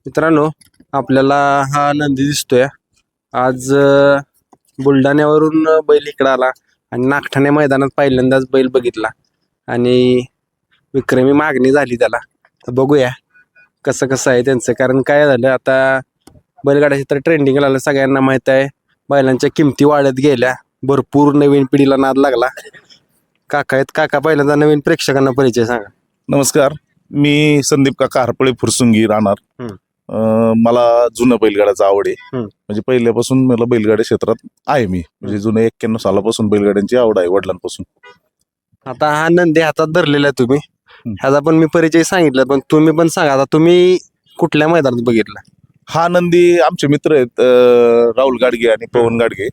मित्रांनो, आपल्याला हा नंदी दिसतोय आज बुलढाण्यावरून बैल इकडे आला आणि नागठाणे मैदानात पहिल्यांदाच बैल बघितला आणि विक्रमी मागणी झाली त्याला. तर बघूया कसं कसं आहे त्यांचं. कारण काय झालं आता बैलगाडा क्षेत्र ट्रेंडिंगला आलं, सगळ्यांना माहित आहे. बैलांच्या किमती वाढत गेल्या, भरपूर नवीन पिढीला नाद लागला. काका आहेत, काका पहिल्यांदा नवीन प्रेक्षकांना परिचय सांगा. नमस्कार, मी संदीप काका हरपळे फुरसुंगी राहणार. मला जुनं बैलगाड्याचं आवड आहे. म्हणजे पहिल्यापासून मला बैलगाड्या क्षेत्रात आहे. मी म्हणजे जुनं 91 सालापासून बैलगाड्यांची आवड आहे, वडिलांपासून. आता हा नंदी हातात धरलेला आहे तुम्ही, ह्याचा पण मी परिचय सांगितला, पण तुम्ही पण सांगा आता तुम्ही कुठल्या मैदानात बघितला? हा नंदी आमचे मित्र आहेत, राहुल गाडगे आणि पवन गाडगे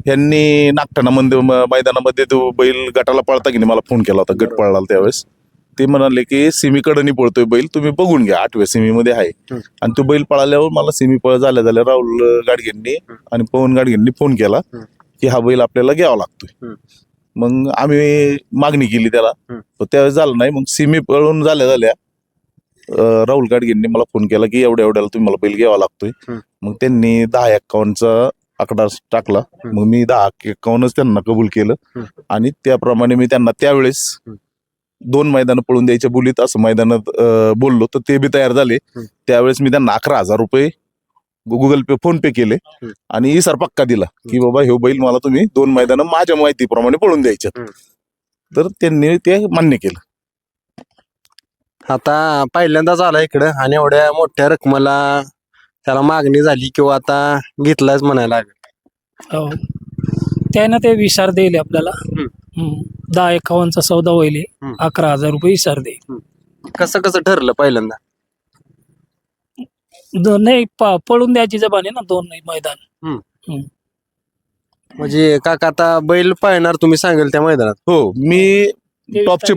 यांनी नागठाणामध्ये मैदानामध्ये तो बैल गटाला पळता की नाही मला फोन केला होता, गट पळला त्यावेळेस. ते म्हणाले की सेमीकडनी पळतोय बैल, तुम्ही बघून घ्या, 8व्या सेमीमध्ये आहे. आणि तो बैल पळाल्यावर मला सेमी पळ झाल्या राहुल गाडगेंनी आणि पवन गाडगेंनी फोन केला की हा बैल आपल्याला घ्यावा लागतोय. मग आम्ही मागणी केली त्याला, पण त्यावेळेस झालं नाही. मग सेमी पळून झाल्या राहुल गाडगेंनी मला फोन केला की एवढ्याला तुम्ही मला बैल घ्यावा लागतोय. मग त्यांनी 10-51चा आकडा टाकला. मग मी 10-51च त्यांना कबूल केलं आणि त्याप्रमाणे मी त्यांना त्यावेळेस 2 मैदानं पळून द्यायच्या बोलीत असं मैदानात बोललो, तर ते बी तयार झाले. त्यावेळेस मी त्यांना 11,000 रुपये गुगल पे फोन पे केले आणि इसार पक्का दिला की बाबा हे बैल मला तुम्ही 2 मैदानं माझ्या माहितीप्रमाणे पळून द्यायच्यात. तर त्यांनी ते मान्य केलं. आता पहिल्यांदाच आला इकडं आणि एवढ्या मोठ्या रकमेला त्याला मागणी झाली किंवा आता घेतलाच म्हणायला लागेल. हो, त्यानं ते विसार देईल आपल्याला. 10-51चा सौदा होईल, 11,000 रुपये विसार देईल. कसं कसं ठरलं पहिल्यांदा? नाही, पळून द्यायची जबान आहे ना, 2 मैदान. म्हणजे काका आता बैल पाळणार तुम्ही सांगेल त्या मैदानात? हो, मी टॉपचे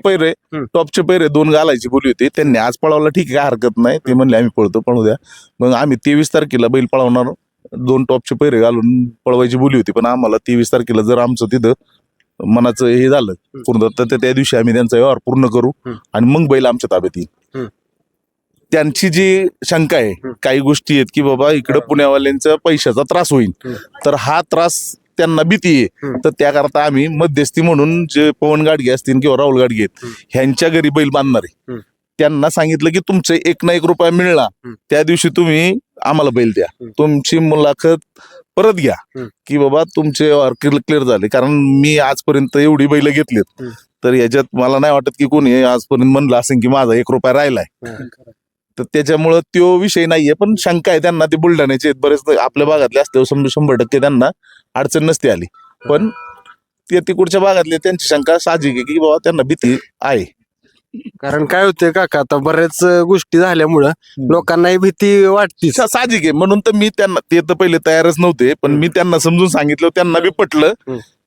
पैरे 2 घालायची बोली होती. त्यांनी आज पळवला, ठीक आहे, हरकत नाही. ते म्हणले आम्ही पळू द्या. मग आम्ही 23 तारखेला बैल पळवणार, 2 टॉपचे पैरे घालून पळवायची बोली होती. पण आम्हाला 23 तारखेला जर आमचं तिथं मनाचं हे झालं पूर्ण, तर त्या दिवशी आम्ही त्यांचा व्यवहार पूर्ण करू आणि मग बैल आमच्या ताब्यात येईल. त्यांची जी शंका आहे, काही गोष्टी आहेत की बाबा इकडं पुण्यावाल्यांचा पैशाचा त्रास होईल, तर हा त्रास त्यांना भीती आहे. तर त्याकरता आम्ही मध्यस्थी म्हणून जे पवन गाडगे असतील किंवा राहुल गाडगे आहेत, ह्यांच्या घरी बैल बांधणार आहे. त्यांना सांगितलं की तुमचे 1 ना 1 रुपया मिळला त्या दिवशी तुम्ही आम्हाला बैल द्या, तुमची मुलाखत परत घ्या की बाबा तुमचे क्लिअर झाले. कारण मी आजपर्यंत एवढी बैल घेतलीत, तर याच्यात मला नाही वाटत की कोणी आजपर्यंत म्हणलं असेल की माझा 1 रुपया राहिलाय. तर त्याच्यामुळं तो विषय नाहीये. पण शंका आहे त्यांना, ते बुलढाण्याचे बरेच आपल्या भागातले असल्यावर 100% त्यांना अडचण नसते आली. पण ते तिकडच्या भागातले त्यांची शंका साहजिक आहे की बाबा त्यांना भीती आहे. कारण काय होते काका, आता बऱ्याच गोष्टी झाल्यामुळं लोकांनाही भीती वाटते. साहजिक आहे. म्हणून तर मी त्यांना, ते तर पहिले तयारच नव्हते, पण मी त्यांना समजून सांगितलं, त्यांना बी पटलं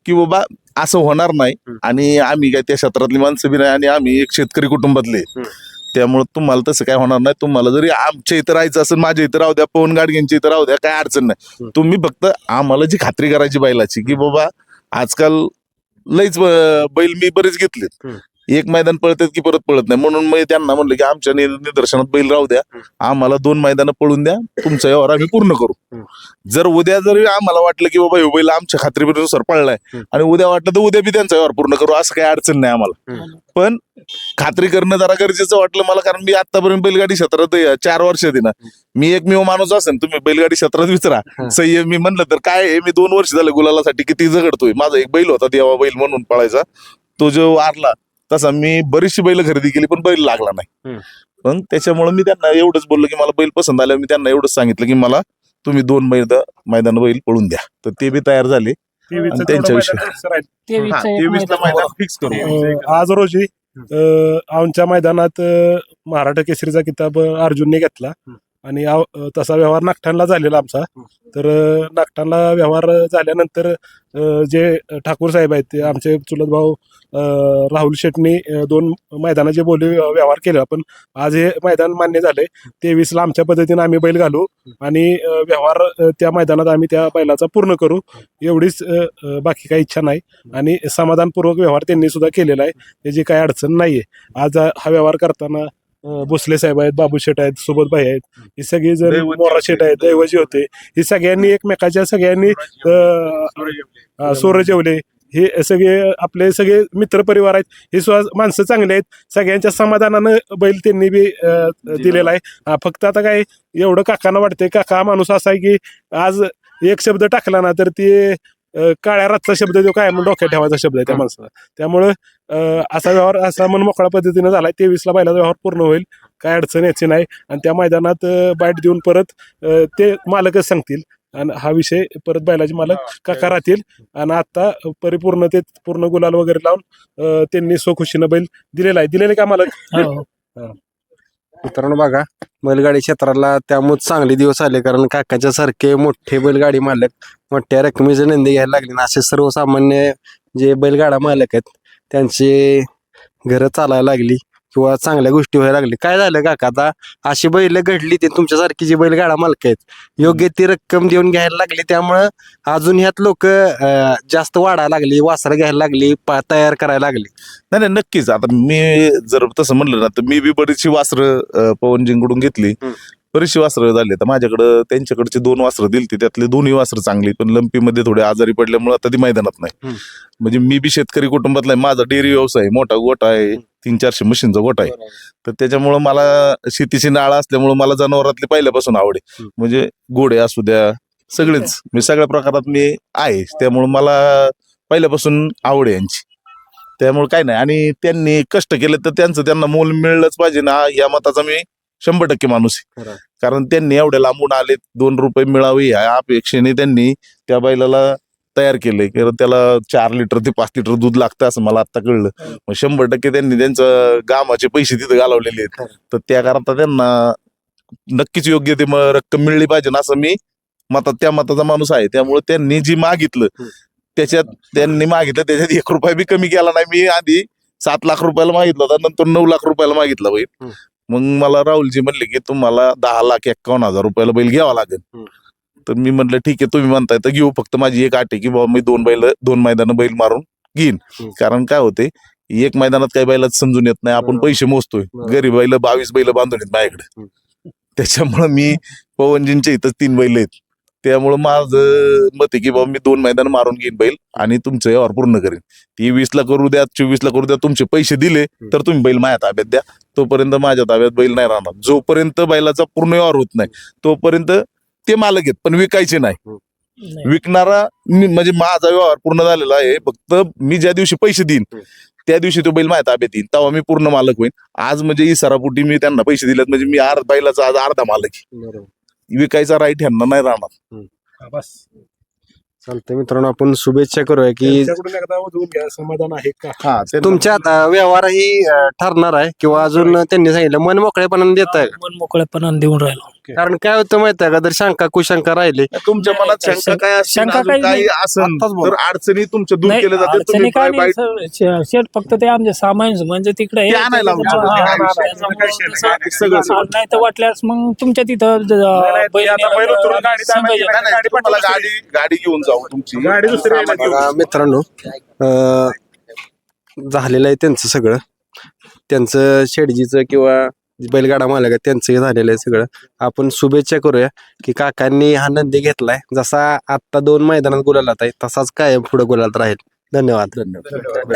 की बाबा असं होणार नाही. आणि आम्ही काय त्या क्षेत्रातली माणसं बी नाही आणि आम्ही एक शेतकरी कुटुंबातले, त्यामुळे तुम्हाला तसं काय होणार नाही. तुम्हाला जरी आमच्या इथं राहायचं असेल, माझ्या इथं राहू द्या, पवन गाडगेंच्या इथं राहू द्या, काय अडचण नाही. तुम्ही फक्त आम्हाला जी खात्री करायची बैलाची की बाबा आजकाल लईच बैल मी बरेच घेतलेत, 1 मैदान पळतात की परत पळत नाही. म्हणून मी त्यांना म्हणलं की आमच्या निदर्शनात बैल राहू द्या, आम्हाला 2 मैदानं पळून द्या, तुमचा व्यवहार आम्ही पूर्ण करू. जर उद्या जरी आम्हाला वाटलं की बाबा हे बैल आमच्या खात्रीनुसार पळलाय आणि उद्या वाटलं तर उद्या बी त्यांचा व्यवहार पूर्ण करू, असं काही अडचण नाही आम्हाला. पण खात्री करणं जरा गरजेचं वाटलं मला, कारण मी आतापर्यंत बैलगाडी क्षेत्रात 4 वर्ष आहे ना, मी एकमेव माणूस असेल, तुम्ही बैलगाडी क्षेत्रात विचारा, संयम मी म्हणलं तर काय आहे, मी 2 वर्ष झालं गुलालासाठी किती झगडतोय. माझा एक बैल होता देवा बैल म्हणून पळायचा, तो जो वारला, तसा मी बरीचशी बैल खरेदी केली पण बैल लागला नाही. पण त्याच्यामुळे मी त्यांना एवढंच बोललो की मला बैल पसंत आल्यावर मी त्यांना एवढंच सांगितलं की मला तुम्ही 2 मैदान बैल पळून द्या. तर ते बी तयार झाले आणि त्यांच्याविषयी 23चा मैदान फिक्स करू. आज रोजी आमच्या मैदानात महाराष्ट्र केसरीचा किताब अर्जुनने घेतला आणि तसा व्यवहार नागठाणला झालेला आमचा. तर नागठाणला व्यवहार झाल्यानंतर जे ठाकूर साहेब आहेत, ते आमचे चुलत भाऊ राहुल शेटनी 2 मैदानाचे बोली व्यवहार केला. पण आज हे मैदान मान्य झाले. 23ला आमच्या पद्धतीने आम्ही बैल घालू आणि व्यवहार त्या मैदानात आम्ही त्या बैलाचा पूर्ण करू, एवढीच. बाकी काही इच्छा नाही. आणि समाधानपूर्वक व्यवहार त्यांनी सुद्धा केलेला आहे, त्याची काही अडचण नाहीये. आज हा व्यवहार करताना भोसले साहेब आहेत, बाबू शेट आहेत, सोबत भाई आहेत, हे सगळे जण दैवजी मोरा शेट आहेत, दैवजी होते, हे सगळ्यांनी एकमेकाच्या सगळ्यांनी सोर जेवले. हे सगळे आपले सगळे मित्र परिवार आहेत, हे सुद्धा माणसं चांगले आहेत. सगळ्यांच्या समाधानानं बैल त्यांनी बी दिलेला आहे. फक्त आता काय एवढं काकांना वाटतंय, काका हा माणूस असा आहे की आज एक शब्द टाकला ना तर ते काळ्या रातचा शब्द जो काय डोक्यात ठेवायचा शब्द आहे त्या माणसाचा. त्यामुळं असा व्यवहार असा मन मोकळ्या पद्धतीने झालाय. 23ला बैलाचा व्यवहार पूर्ण होईल, काय अडचण यायची नाही. आणि त्या मैदानात बाईट देऊन परत ते मालकच सांगतील आणि हा विषय परत बैलाचे मालक काका राहतील. आणि आता परिपूर्णतेत पूर्ण गुलाल वगैरे लावून त्यांनी स्वखुशीनं बैल दिलेले का मालक. हो. मित्रांनो बघा, बैलगाडी क्षेत्राला त्यामुळे चांगले दिवस आले, कारण काकाच्या सारखे मोठे बैलगाडी मालक मोठ्या रकमेचे नंदी घ्यायला लागले ना. असे सर्वसामान्य जे बैलगाडा मालक आहेत त्यांचे घरं चालायला लागली किंवा चांगल्या गोष्टी व्हायला लागली. काय झालं काका, आता अशी बैल घडली ते तुमच्यासारखी जी बैलगाडा मालक आहेत योग्य ती रक्कम देऊन घ्यायला लागली, त्यामुळं अजून ह्यात लोक जास्त वाढायला लागली, वासरं घ्यायला लागली, तयार करायला लागली. नाही नाही, नक्कीच. आता मी जर तसं म्हणलं ना तर मी बी बरीचशी वासरं पवनजींकडून घेतली, बरीचशी वासरं झाली. तर माझ्याकडं त्यांच्याकडचे 2 वासरं दिलती, त्यातले 2ही वासरं चांगली, पण लंपीमध्ये थोडे आजारी पडल्यामुळे आता ती मैदानात नाही. म्हणजे मी बी शेतकरी कुटुंबातला आहे, माझा डेअरी व्यवसाय आहे, मोठा गोठा आहे, 300-400 म्हशींचा गोठा आहे. तर त्याच्यामुळं मला शेतीची नाळ असल्यामुळं मला जनावरातली पहिल्यापासून आवड आहे. म्हणजे घोडे असू द्या, सगळेच मी सगळ्या प्रकारात मी आहे, त्यामुळे मला पहिल्यापासून आवड आहे यांची. त्यामुळे काय नाही, आणि त्यांनी कष्ट केले तर त्यांना मोल मिळलंच पाहिजे ना, या मताचा मी 100% माणूस आहे. कारण त्यांनी एवढ्या लांबून आले, 2 रुपये मिळावे या अपेक्षेने त्यांनी त्या बैलाला तयार केलंय. कारण त्याला 4 लिटर ते 5 लिटर दूध लागतं असं मला आता कळलं. मग 100% त्यांनी त्यांचं गामाचे पैसे तिथे घालवलेले आहेत. तर त्या करता त्यांना नक्कीच योग्य ते रक्कम मिळली पाहिजे ना असं मी त्या मताचा माणूस आहे. त्यामुळे त्यांनी जी मागितलं त्यांनी मागितलं त्याच्यात 1 रुपया बी कमी केला नाही. मी आधी 7 लाख रुपयाला मागितला होता, नंतर 9 लाख रुपयाला मागितला बैल. मग मला राहुलजी म्हणले की तुम्हाला 10,51,000 रुपयाला बैल घ्यावा लागेल. तर मी म्हटलं ठीक आहे, तुम्ही म्हणताय तर घेऊ, फक्त माझी एक अट आहे की बाबा मी 2 मैदानं बैल मारून घेईन. कारण काय होते, एक मैदानात काही बैलात समजून येत नाही, आपण पैसे मोजतोय, गरीब बैल 22 बैल बांधून येत माझ्याकडे. त्याच्यामुळं मी पवनजींच्या इथं 3 बैल आहेत. त्यामुळं माझं मत आहे की बाबा मी 2 मैदान मारून घेईन बैल आणि तुमचं व्यवहार पूर्ण करेन. 23ला करू द्या, 24ला करू द्या, तुमचे पैसे दिले तर तुम्ही बैल माझ्या ताब्यात द्या. तोपर्यंत माझ्या ताब्यात बैल नाही राहणार. जोपर्यंत बैलाचा पूर्ण व्यवहार होत नाही तोपर्यंत ते मालक आहेत, पण विकायचे नाही. विकणारा म्हणजे माझा व्यवहार पूर्ण झालेला आहे. फक्त मी ज्या दिवशी पैसे देईन त्या दिवशी तो बैल माझ्या ताब्यात येईल, तेव्हा मी पूर्ण मालक होईल. आज म्हणजे इसारापोटी मी त्यांना पैसे दिलेत, म्हणजे मी बैलाचा आज अर्धा मालक आहे. विकायचा राईट ह्यांना नाही राहणार. बस चालतंय मित्रांनो, आपण शुभेच्छा करूया की त्यांच्याकडून एकदा उजवून घ्या, समाधान आहे का. तुमच्या व्यवहारही ठरणार आहे किंवा अजून त्यांनी सांगितलं मन मोकळेपणाने देत आहे. मन मोकळेपणाने देऊन राहिलो. कारण काय होतं माहिती आहे का, जर शंका कुशंका राहिले तुमच्या मनात शंका काय असेल, शंका अजून काही काही नाही. असेल आत्ताच बोला. तर अडचणी तुमच्या दूर नाही, केल्या जाते. अडचणी तुम्ही काय काय नाही सर, शेट फक्त ते आमचे सामान म्हणजे तिकडे ते आणायला लावून हा, काय हा, विषय त्याच्यामुळे नाही. तसं- सगळं नाही तर वाटल्यास मग तुमच्या तिथं बैल आता बैल उतरून गाडीत आणायची सांगायचं. नाही. नाही, तुम्हाला गाडी घेऊन जाऊ तुमची. गाडी दुसरी आहे ना. बघा मित्रांनो, झालेलं आहे त्यांचं सगळं, त्यांचं शेडजीचं किंवा बैलगाडा मालक आहे त्यांचंही झालेलं आहे सगळं. आपण शुभेच्छा करूया की काकांनी हा नंदी घेतलाय, जसा आत्ता 2 मैदानात गुलालात आहे तसाच काय पुढे गुलालात राहील. धन्यवाद. धन्यवाद.